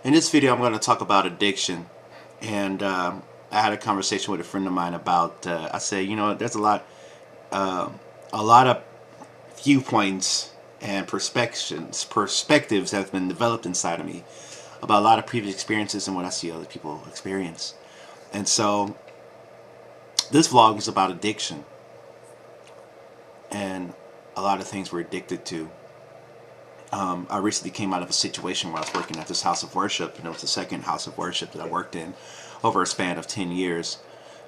In this video, I'm going to talk about addiction, and I had a conversation with a friend of mine about. I said, there's a lot of viewpoints and perspectives that have been developed inside of me about a lot of previous experiences and what I see other people experience. And so, this vlog is about addiction and a lot of things we're addicted to. I recently came out of a situation where I was working at this house of worship, and it was the second house of worship that I worked in over a span of 10 years,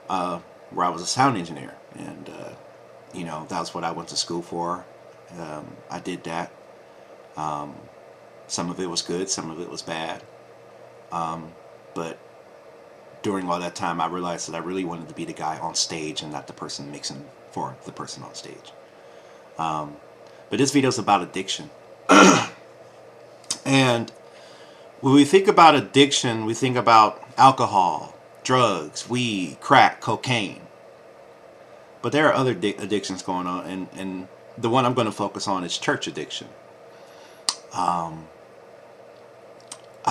where I was a sound engineer. And, that was what I went to school for. I did that. Some of it was good, some of it was bad. But during all that time, I realized that I really wanted to be the guy on stage and not the person mixing for the person on stage. But this video is about addiction. And when we think about addiction, we think about alcohol, drugs, weed, crack, cocaine. But there are other addictions going on, and the one I'm going to focus on is church addiction. I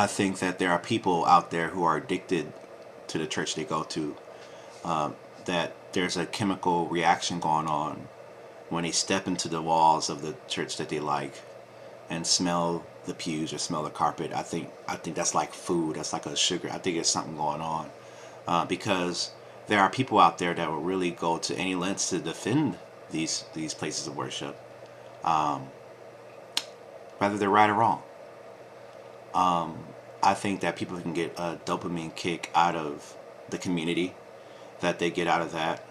think that there are people out there who are addicted to the church they go to, that there's a chemical reaction going on when they step into the walls of the church that they like and smell the pews or smell the carpet. I think that's like food. That's like a sugar. I think there's something going on, because there are people out there that will really go to any lengths to defend these places of worship, whether they're right or wrong. I think that people can get a dopamine kick out of the community that they get out of that.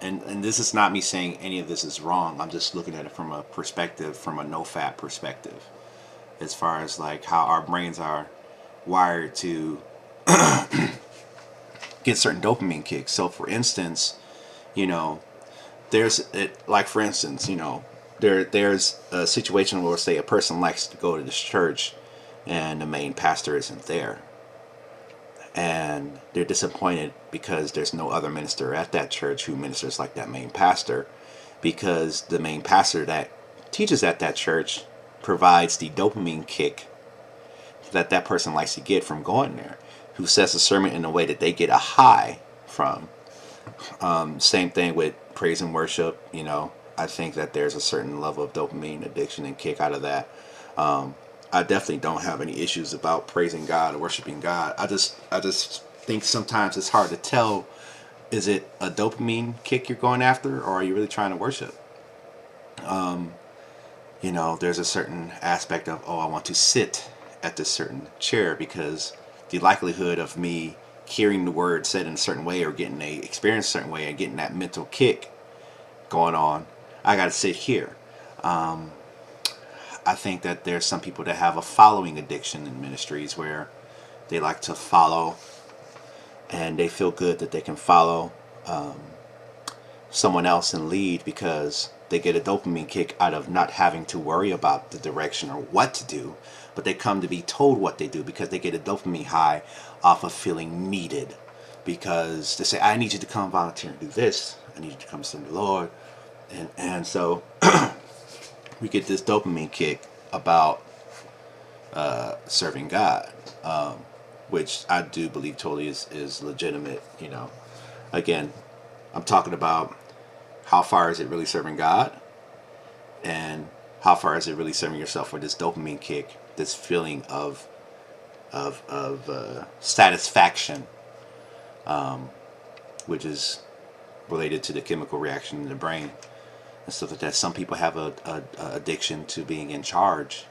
And this is not me saying any of this is wrong. I'm just looking at it from a perspective, from a no-fat perspective, as far as like how our brains are wired to get certain dopamine kicks. So, for instance, there's a situation where, say, a person likes to go to this church and the main pastor isn't there, and they're disappointed because there's no other minister at that church who ministers like that main pastor, because the main pastor that teaches at that church provides the dopamine kick that person likes to get from going there, who says a sermon in a way that they get a high from. Same thing with praise and worship. I think that there's a certain level of dopamine addiction and kick out of that. I definitely don't have any issues about praising God or worshiping God. I just think sometimes it's hard to tell, is it a dopamine kick you're going after, or are you really trying to worship? There's a certain aspect of, I want to sit at this certain chair because the likelihood of me hearing the word said in a certain way or getting a experience a certain way and getting that mental kick going on, I got to sit here. I think that there's some people that have a following addiction in ministries where they like to follow, and they feel good that they can follow someone else and lead because they get a dopamine kick out of not having to worry about the direction or what to do, but they come to be told what they do because they get a dopamine high off of feeling needed, because they say, I need you to come volunteer and do this, I need you to come serve the Lord, and so we get this dopamine kick about serving God, which I do believe totally is legitimate. Again, I'm talking about how far is it really serving God, and how far is it really serving yourself for this dopamine kick, this feeling of satisfaction, which is related to the chemical reaction in the brain. And stuff like that. Some people have a addiction to being in charge,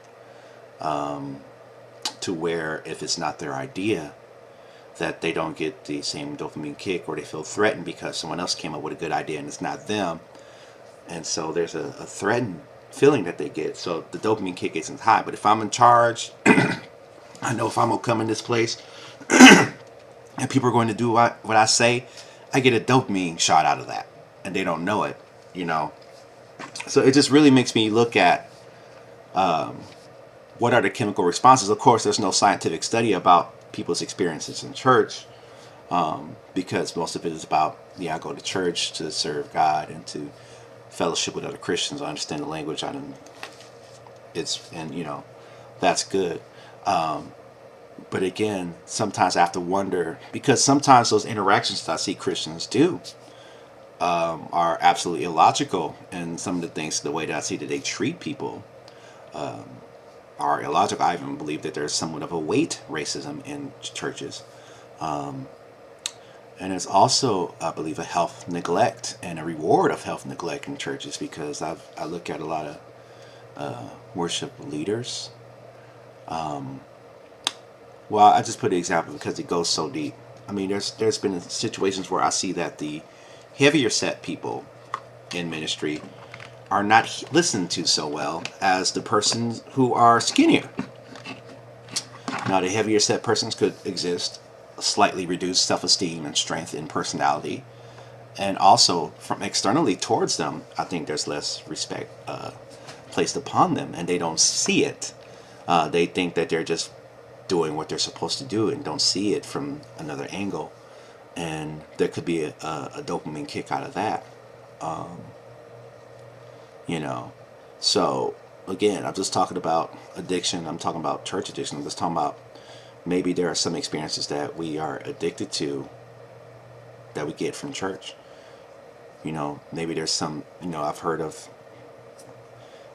to where if it's not their idea, that they don't get the same dopamine kick, or they feel threatened because someone else came up with a good idea and it's not them, and so there's a threatened feeling that they get. So the dopamine kick isn't high. But if I'm in charge, I know if I'm gonna come in this place and people are going to do what I say, I get a dopamine shot out of that, and they don't know it. So it just really makes me look at what are the chemical responses. Of course, there's no scientific study about people's experiences in church, because most of it is about, I go to church to serve God and to fellowship with other Christians. I understand the language. That's good. But again, sometimes I have to wonder, because sometimes those interactions that I see Christians do are absolutely illogical, and some of the things, the way that I see that they treat people are illogical. I even believe that there's somewhat of a weight racism in churches. And there's also, I believe, a health neglect and a reward of health neglect in churches, because I look at a lot of worship leaders. Well, I just put the example because it goes so deep. I mean, there's been situations where I see that the heavier set people in ministry are not listened to so well as the persons who are skinnier. Now, the heavier set persons could exist slightly reduced self-esteem and strength in personality, and also from externally towards them, I think there's less respect placed upon them, and they don't see it. They think that they're just doing what they're supposed to do and don't see it from another angle, and there could be a dopamine kick out of that. You know, so again, I'm just talking about addiction. I'm talking about church addiction. I'm just talking about maybe there are some experiences that we are addicted to that we get from church. Maybe there's some, I've heard of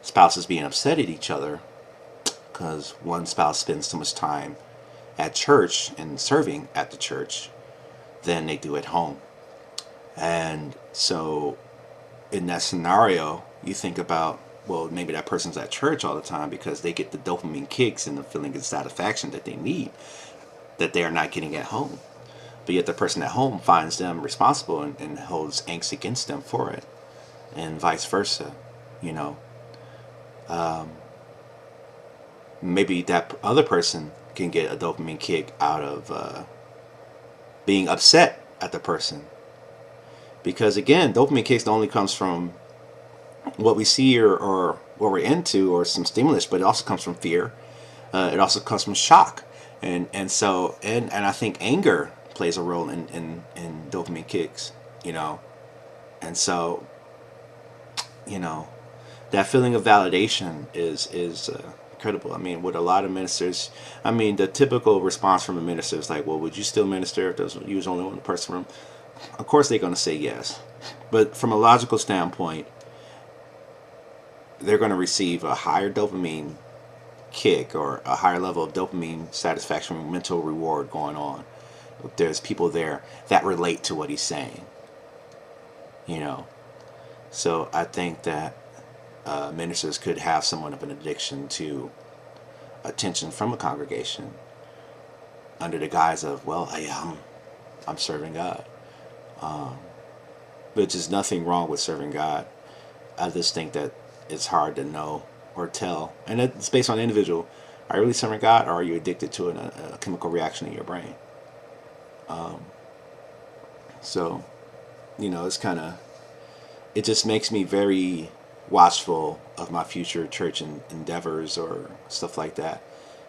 spouses being upset at each other because one spouse spends so much time at church and serving at the church than they do at home. And so in that scenario, you think about, well, maybe that person's at church all the time because they get the dopamine kicks and the feeling of satisfaction that they need, that they are not getting at home. But yet the person at home finds them responsible and holds angst against them for it, and vice versa. You know, maybe that other person can get a dopamine kick out of being upset at the person, because again, dopamine kicks only comes from what we see or what we're into or some stimulus, but it also comes from fear. It also comes from shock, and I think anger plays a role in dopamine kicks. And so that feeling of validation is incredible. I mean, with a lot of ministers, I mean, the typical response from a minister is like, well, would you still minister if you was only one person room? Of course they're going to say yes, but from a logical standpoint, they're going to receive a higher dopamine kick or a higher level of dopamine satisfaction, mental reward going on. There's people there that relate to what he's saying. So I think that ministers could have somewhat of an addiction to attention from a congregation under the guise of, well, I'm serving God. Which is nothing wrong with serving God. I just think that it's hard to know or tell, and it's based on the individual. Are you really serving God, or are you addicted to a chemical reaction in your brain? So, it's kind of, it just makes me very watchful of my future church endeavors or stuff like that,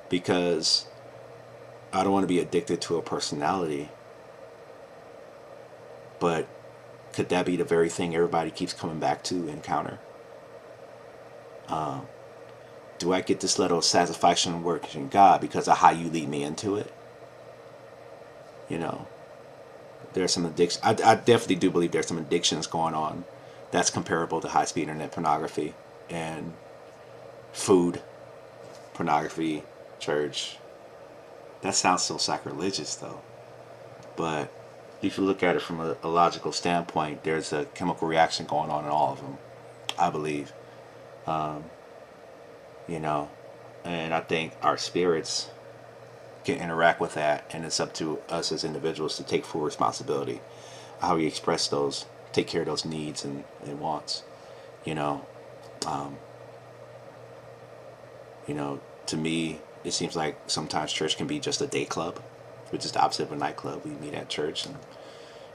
because I don't want to be addicted to a personality. But could that be the very thing everybody keeps coming back to encounter? Do I get this little satisfaction working God because of how you lead me into it? There's some addiction. I definitely do believe there's some addictions going on that's comparable to high-speed internet pornography and food, pornography, church. That sounds so sacrilegious, though. But if you look at it from a logical standpoint, there's a chemical reaction going on in all of them, I believe. And I think our spirits can interact with that, and it's up to us as individuals to take full responsibility how we express those, take care of those needs and wants. To me, it seems like sometimes church can be just a day club, which is the opposite of a nightclub. We meet at church, and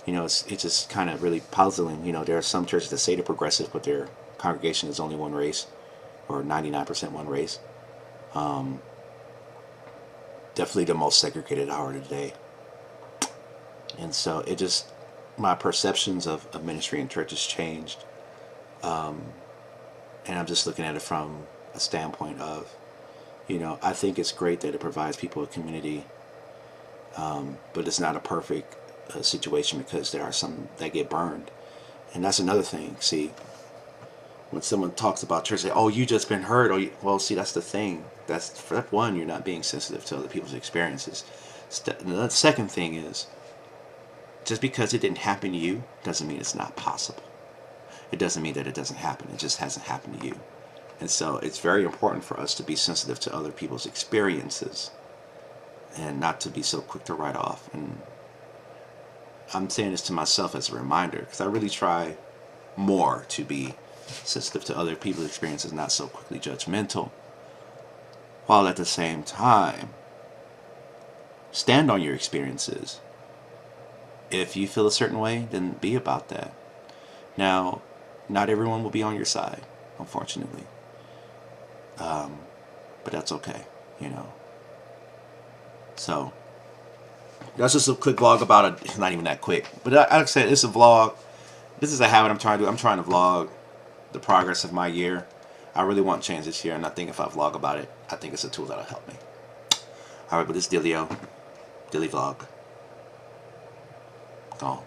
it's just kind of really puzzling. There are some churches that say they're progressive, but their congregation is only one race, or 99% one race. Definitely the most segregated hour of the day. And so my perceptions of ministry and church has changed. And I'm just looking at it from a standpoint of, I think it's great that it provides people a community, but it's not a perfect situation because there are some that get burned. And that's another thing. See, when someone talks about church, say, "Oh, you just been hurt," well, see, that's the thing. That's step one. You're not being sensitive to other people's experiences. The second thing is, just because it didn't happen to you doesn't mean it's not possible. It doesn't mean that it doesn't happen. It just hasn't happened to you. And so it's very important for us to be sensitive to other people's experiences and not to be so quick to write off. And I'm saying this to myself as a reminder because I really try more to be sensitive to other people's experiences, not so quickly judgmental, while at the same time stand on your experiences. If you feel a certain way, then be about that. Now, not everyone will be on your side, unfortunately. But that's okay, you know. So, that's just a quick vlog about it. It's not even that quick. But like I said, it's a vlog. This is a habit I'm trying to do. I'm trying to vlog the progress of my year. I really want change this year, and I think if I vlog about it, I think it's a tool that'll help me. Alright, but this is Dilly Vlog. Gone.